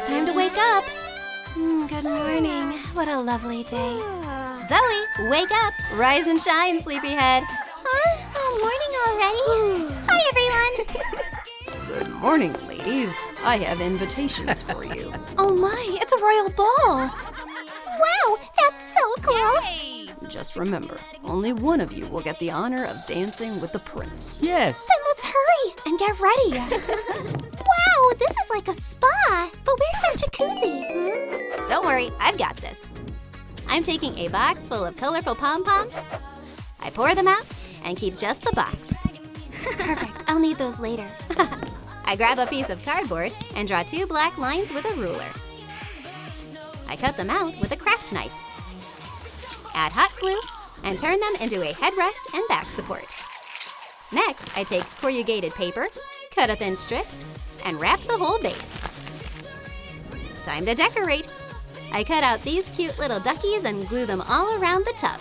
it's time to wake up. Good morning. What a lovely day. Zoey, wake up. Rise and shine, sleepyhead. Oh, morning already. Hi, everyone. Good morning, ladies. I have invitations for you. Oh my, it's a royal ball. Wow, that's so cool. Just remember, only one of you will get the honor of dancing with the prince. Yes. Then let's hurry and get ready. Wow, this is like a spa. But where's our jacuzzi? Don't worry, I've got this. I'm taking a box full of colorful pom-poms. I pour them out and keep just the box. Perfect. I'll need those later. I grab a piece of cardboard and draw 2 black lines with a ruler. I cut them out with a kraft knife. Add hot glue and turn them into a headrest and back support. Next, I take corrugated paper, cut a thin strip, and wrap the whole base. Time to decorate. I cut out these cute little duckies and glue them all around the tub.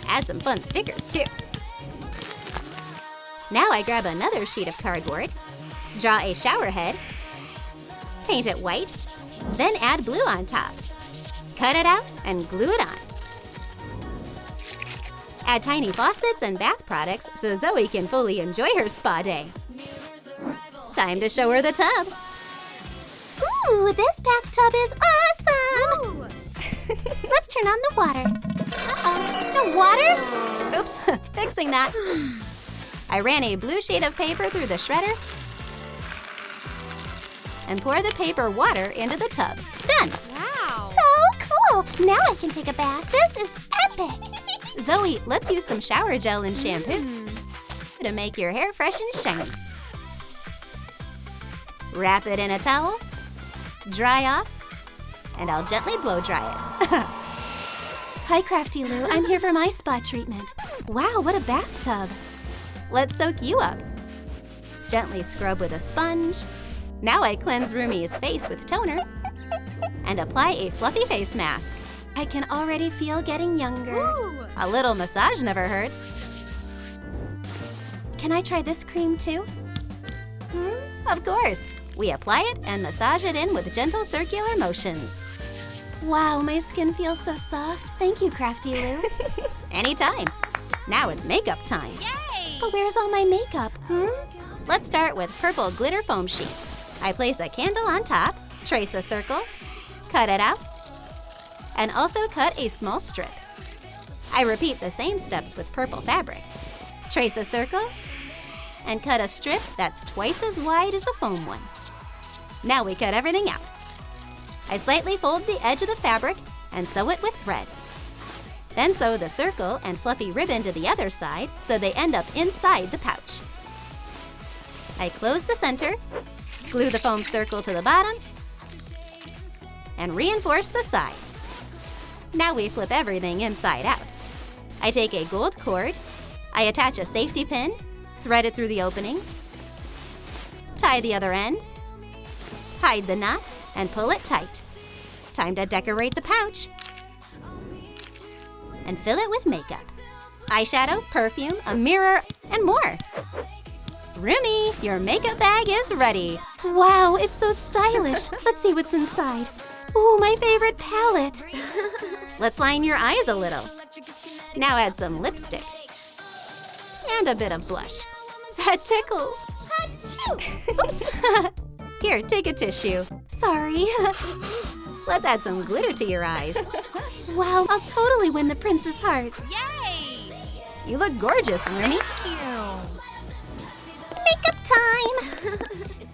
Add some fun stickers too. Now I grab another sheet of cardboard, draw a shower head, paint it white, then add blue on top. Cut it out and glue it on. Add tiny faucets and bath products so Zoey can fully enjoy her spa day. Time to show her the tub. Ooh, this bathtub is awesome. Let's turn on the water. No water? Oops, fixing that. I ran a blue sheet of paper through the shredder and pour the paper water into the tub. Done! Wow. So cool. Now I can take a bath. This is epic. Zoey, let's use some shower gel and shampoo to make your hair fresh and shiny. Wrap it in a towel, dry off, and I'll gently blow dry it. Hi, Crafty Lou. I'm here for my spa treatment. Wow, what a bathtub. Let's soak you up. Gently scrub with a sponge. Now I cleanse Rumi's face with toner and apply a fluffy face mask. I can already feel getting younger. A little massage never hurts. Can I try this cream too? Of course. We apply it and massage it in with gentle circular motions. Wow, my skin feels so soft. Thank you, Crafty Lou. Anytime. Now it's makeup time. But where's all my makeup? Let's start with purple glitter foam sheet. I place a candle on top, trace a circle, cut it out, and also cut a small strip. I repeat the same steps with purple fabric. Trace a circle and cut a strip that's twice as wide as the foam one. Now we cut everything out. I slightly fold the edge of the fabric and sew it with thread. Then sew the circle and fluffy ribbon to the other side so they end up inside the pouch. I close the center, glue the foam circle to the bottom, and reinforce the sides. Now we flip everything inside out. I take a gold cord, I attach a safety pin, thread it through the opening, tie the other end, hide the knot, and pull it tight. Time to decorate the pouch and fill it with makeup. Eyeshadow, perfume, a mirror, and more. Rumi, your makeup bag is ready. Wow, it's so stylish. Let's see what's inside. Ooh, my favorite palette. Let's line your eyes a little. Now add some lipstick and a bit of blush. That tickles. Oops. Here, take a tissue. Sorry. Let's add some glitter to your eyes. Wow, I'll totally win the prince's heart. Yay! You look gorgeous, Rumi. Makeup time!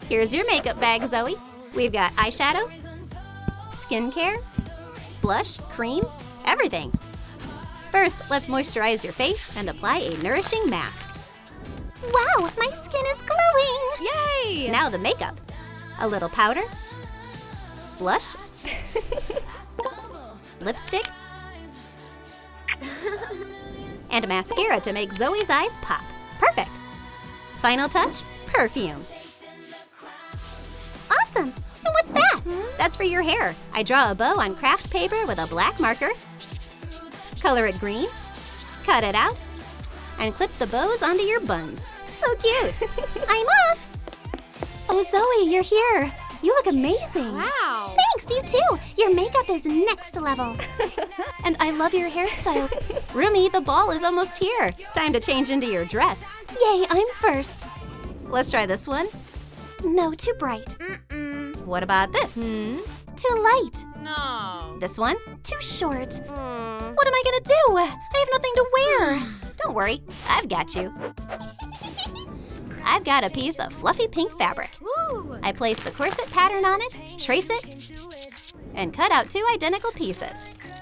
Here's your makeup bag, Zoey. We've got eyeshadow, skincare, blush, cream, everything. First, let's moisturize your face and apply a nourishing mask. Wow, my skin is glowing! Yay! Now the makeup. A little powder, blush, lipstick, and mascara to make Zoey's eyes pop. Perfect. Final touch, perfume. Awesome! And what's that? That's for your hair. I draw a bow on craft paper with a black marker, color it green, cut it out, and clip the bows onto your buns. So cute. I'm off! Oh, Zoey, you're here. You look amazing. Wow. Thanks, you too. Your makeup is next level. And I love your hairstyle. Rumi, the ball is almost here. Time to change into your dress. Yay, I'm first. Let's try this one. No, too bright. What about this? Too light. No. This one? Too short. What am I gonna do? I have nothing to wear. Don't worry, I've got you. I've got a piece of fluffy pink fabric. Woo. I place the corset pattern on it, trace it, and cut out 2 identical pieces.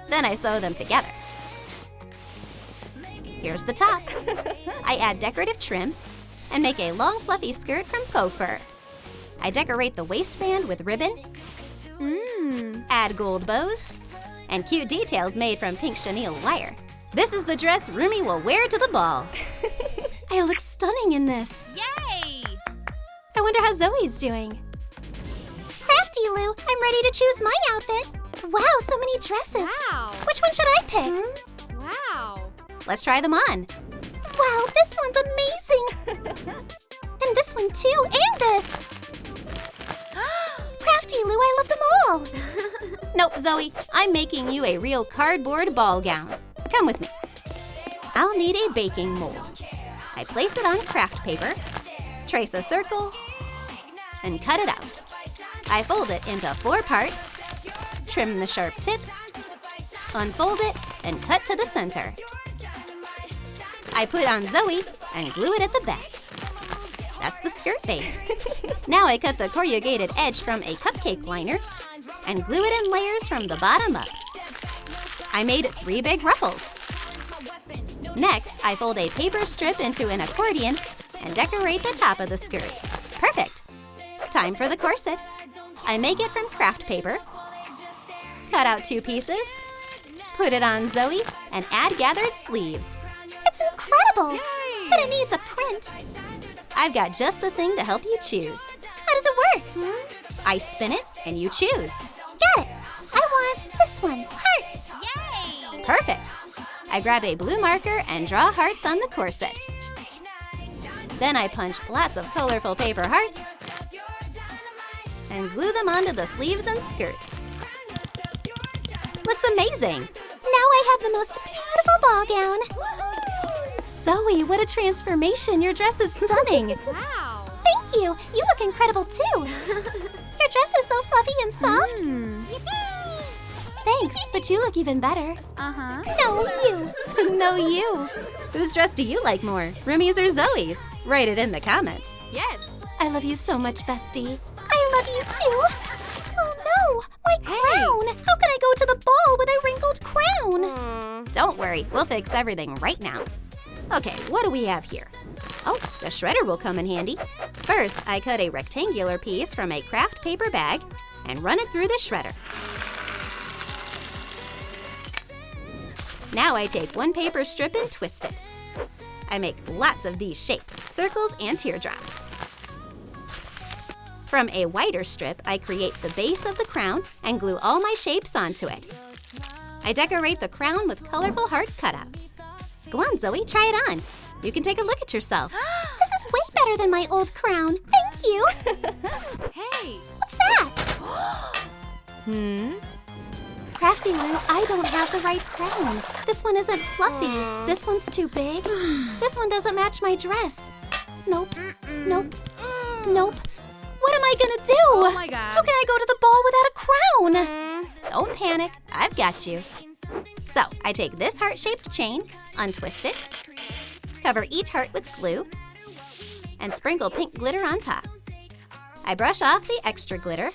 Then I sew them together. Here's the top. I add decorative trim and make a long fluffy skirt from faux fur. I decorate the waistband with ribbon, add gold bows, and cute details made from pink chenille wire. This is the dress Rumi will wear to the ball. I look stunning in this. Yay. I wonder how Zoe's doing. Crafty Lou, I'm ready to choose my outfit. Wow, so many dresses. Wow. Which one should I pick? Wow. Let's try them on. Wow, this one's amazing. And this one too, and this. Crafty Lou, I love them all. Nope, Zoe, I'm making you a real cardboard ball gown. Come with me. I'll need a baking mold. I place it on craft paper, trace a circle, and cut it out. I fold it into 4 parts, trim the sharp tip, unfold it, and cut to the center. I put on Zoe and glue it at the back. That's the skirt base. Now I cut the corrugated edge from a cupcake liner and glue it in layers from the bottom up. I made 3 big ruffles. Next, I fold a paper strip into an accordion and decorate the top of the skirt. Perfect. Time for the corset. I make it from craft paper, cut out 2 pieces, put it on Zoe, and add gathered sleeves. It's incredible. But it needs a print. I've got just the thing to help you choose. How does it work? I spin it and you choose. Got it. I want this one. Hearts. Yay. Perfect. I grab a blue marker and draw hearts on the corset. Then I punch lots of colorful paper hearts and glue them onto the sleeves and skirt. Looks amazing. Now I have the most beautiful ball gown. Zoe, what a transformation. Your dress is stunning. Wow. Thank you. You look incredible too. Your dress is so fluffy and soft. Yippee! Thanks, but you look even better. No, you. No, you. Whose dress do you like more, Rumi's or Zoe's? Write it in the comments. Yes. I love you so much, bestie. I love you too. Oh no, my crown. How can I go to the ball with a wrinkled crown? Don't worry, we'll fix everything right now. Okay, what do we have here? Oh, the shredder will come in handy. First, I cut a rectangular piece from a craft paper bag and run it through the shredder. Now I take 1 paper strip and twist it. I make lots of these shapes, circles and teardrops. From a wider strip, I create the base of the crown and glue all my shapes onto it. I decorate the crown with colorful heart cutouts. Go on, Zoe, try it on. You can take a look at yourself. This is way better than my old crown. Thank you. Hey. What's that? Crafty Lou, I don't have the right crown. This one isn't fluffy. This one's too big. This one doesn't match my dress. Nope. Nope. Nope. What am I gonna do? Oh my God. How can I go to the ball without a crown? Don't panic, I've got you. So, I take this heart-shaped chain, untwist it, cover each heart with glue, and sprinkle pink glitter on top. I brush off the extra glitter,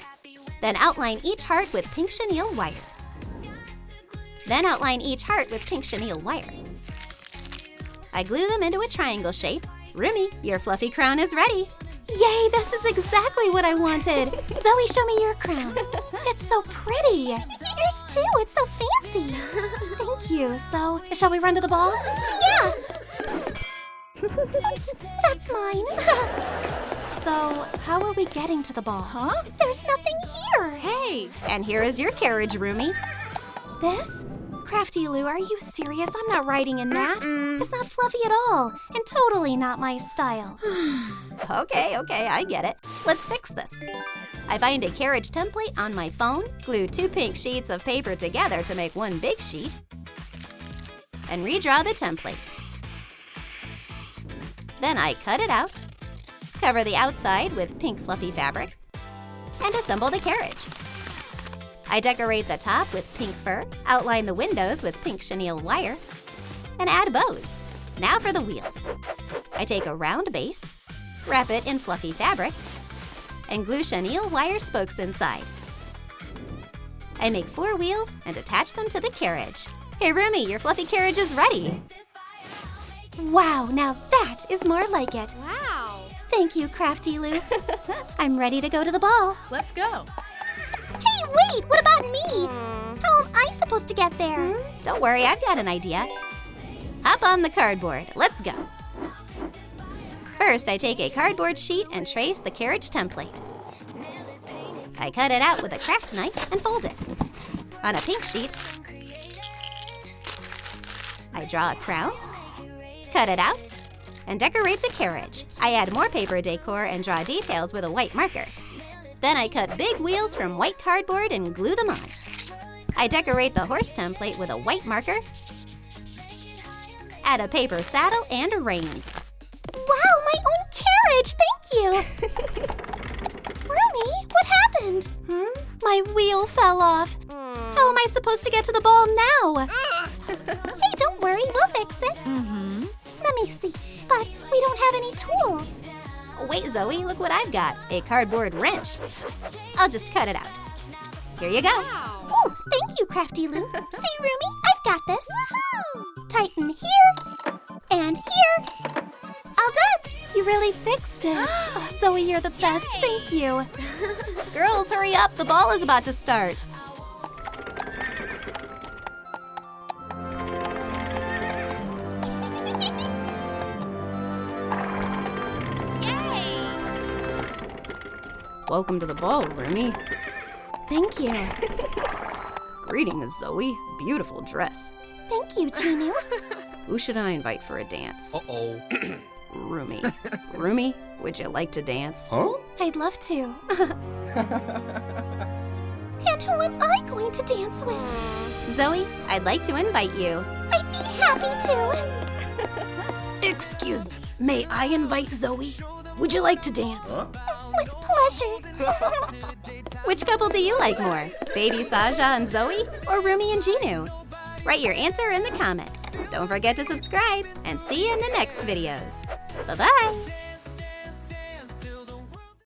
then outline each heart with pink chenille wire. Then outline each heart with pink chenille wire. I glue them into a triangle shape. Rumi, your fluffy crown is ready. Yay, this is exactly what I wanted. Zoe, show me your crown. It's so pretty. Yours too, it's so fancy. Thank you. So, shall we run to the ball? Yeah. Oops, that's mine. So, how are we getting to the ball? There's nothing here. Hey. And here is your carriage, Rumi. This? Crafty Lou, are you serious? I'm not riding in that. It's not fluffy at all, and totally not my style. Okay, I get it. Let's fix this. I find a carriage template on my phone, glue 2 pink sheets of paper together to make one big sheet, and redraw the template. Then I cut it out, cover the outside with pink fluffy fabric, and assemble the carriage. I decorate the top with pink fur, outline the windows with pink chenille wire, and add bows. Now for the wheels. I take a round base, wrap it in fluffy fabric, and glue chenille wire spokes inside. I make 4 wheels and attach them to the carriage. Hey Rumi, your fluffy carriage is ready. Wow, now that is more like it. Wow. Thank you, Crafty Lou. I'm ready to go to the ball. Let's go. Hey, wait, what about me? How am I supposed to get there? Don't worry, I've got an idea. Hop on the cardboard. Let's go. First, I take a cardboard sheet and trace the carriage template. I cut it out with a craft knife and fold it. On a pink sheet, I draw a crown, cut it out, and decorate the carriage. I add more paper decor and draw details with a white marker. Then I cut big wheels from white cardboard and glue them on. I decorate the horse template with a white marker, add a paper saddle and reins. Wow, my own carriage! Thank you! Rumi, what happened? My wheel fell off. How am I supposed to get to the ball now? Hey, don't worry, we'll fix it. Let me see, but we don't have any tools. Wait, Zoey, look what I've got. A cardboard wrench. I'll just cut it out. Here you go. Wow. Oh, thank you, Crafty Lou. See, Rumi, I've got this. Tighten here and here. All done. You really fixed it. Oh, Zoey, you're the best. Thank you. Girls, hurry up. The ball is about to start. Yay! Welcome to the ball, Rumi. Thank you. Greetings, Zoey. Beautiful dress. Thank you, Ginu. Who should I invite for a dance? Uh-oh. Rumi. Rumi, would you like to dance? Huh? I'd love to. And who am I going to dance with? Zoey, I'd like to invite you. I'd be happy to. Excuse me, may I invite Zoey? Would you like to dance? Huh? With pleasure. Which couple do you like more? Baby Saja and Zoey or Rumi and Ginu? Write your answer in the comments. Don't forget to subscribe and see you in the next videos. Bye-bye.